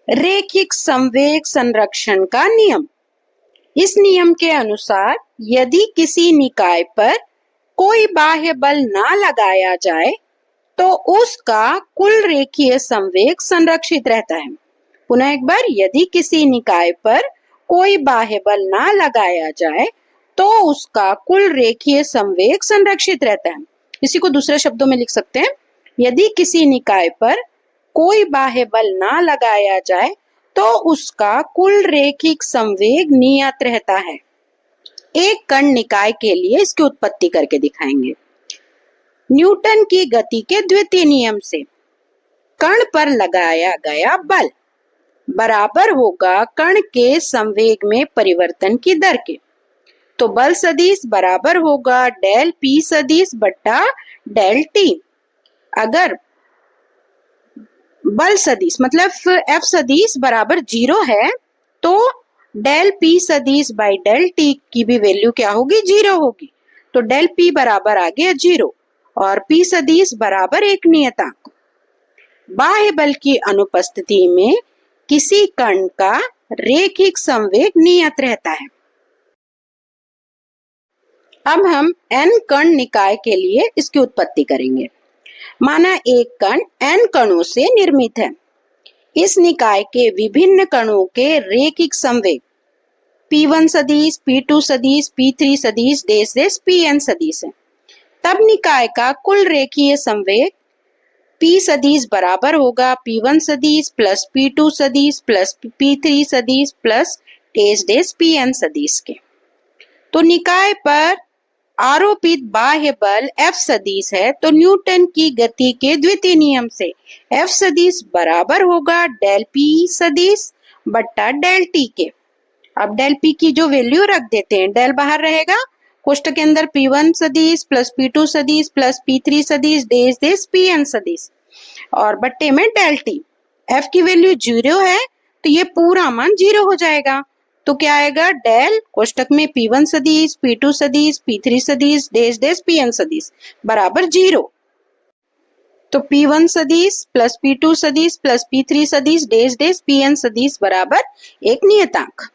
रेखिक संवेग संरक्षण का नियम। इस नियम के अनुसार यदि किसी निकाय पर कोई बाह्य बल ना लगाया जाए तो उसका कुल रेखीय संवेग संरक्षित रहता है। पुनः एक बार, यदि किसी निकाय पर कोई बाह्य बल ना लगाया जाए तो उसका कुल रेखीय संवेग संरक्षित रहता है। इसी को दूसरे शब्दों में लिख सकते हैं, यदि किसी निकाय पर कोई बाह्य बल ना लगाया जाए तो उसका कुल रेखिक संवेग नियत रहता है। एक कण निकाय के लिए इसकी उत्पत्ति करके दिखाएंगे। न्यूटन की गति के द्वितीय नियम से कण पर लगाया गया बल बराबर होगा कण के संवेग में परिवर्तन की दर के। तो बल सदिश बराबर होगा डेल पी सदिश बट्टा डेल टी। अगर बल सदिश मतलब एफ सदिश बराबर 0 है तो डेल पी सदिश बाई डेल टी की भी वैल्यू क्या होगी, 0 होगी। तो डेल पी बराबर आ गया 0 और पी सदिश बराबर एक नियतांक। बाह्य बल की अनुपस्थिति में किसी कण का रेखिक संवेग नियत रहता है। अब हम n कण निकाय के लिए इसकी उत्पत्ति करेंगे। माना एक कण n कणों से निर्मित है। इस निकाय के विभिन्न कणों के रेखिक संवेग P1 सदिश, P2 सदिश, P3 सदिश, देश देश Pn सदिश है। तब निकाय का कुल रेखीय संवेग P सदिश बराबर होगा P1 सदिश प्लस P2 सदिश प्लस P3 सदिश प्लस देश देश Pn सदिश के। तो निकाय पर आरोपित बाह्य बल F सदिश है, तो न्यूटन की गति के द्वितीय नियम से F सदिश बराबर होगा डेल P सदिश बट्टा डेल T के। अब डेल P की जो वैल्यू रख देते हैं, डेल बाहर रहेगा, कोष्टक के अंदर P1 सदिश प्लस P2 सदिश प्लस P3 सदिश देश देश Pn सदिश और बट्टे में डेल T। F की वैल्यू 0 है तो ये पूरा मान 0 हो जाएगा। तो क्या आएगा, डेल कोष्टक में P1 सदिश, P2 सदिश, P3 सदिश देश देश Pn सदिश बराबर 0। तो P1 सदिश प्लस P2 सदिश प्लस P3 सदिश देश देश Pn सदिश बराबर एक नियतांक।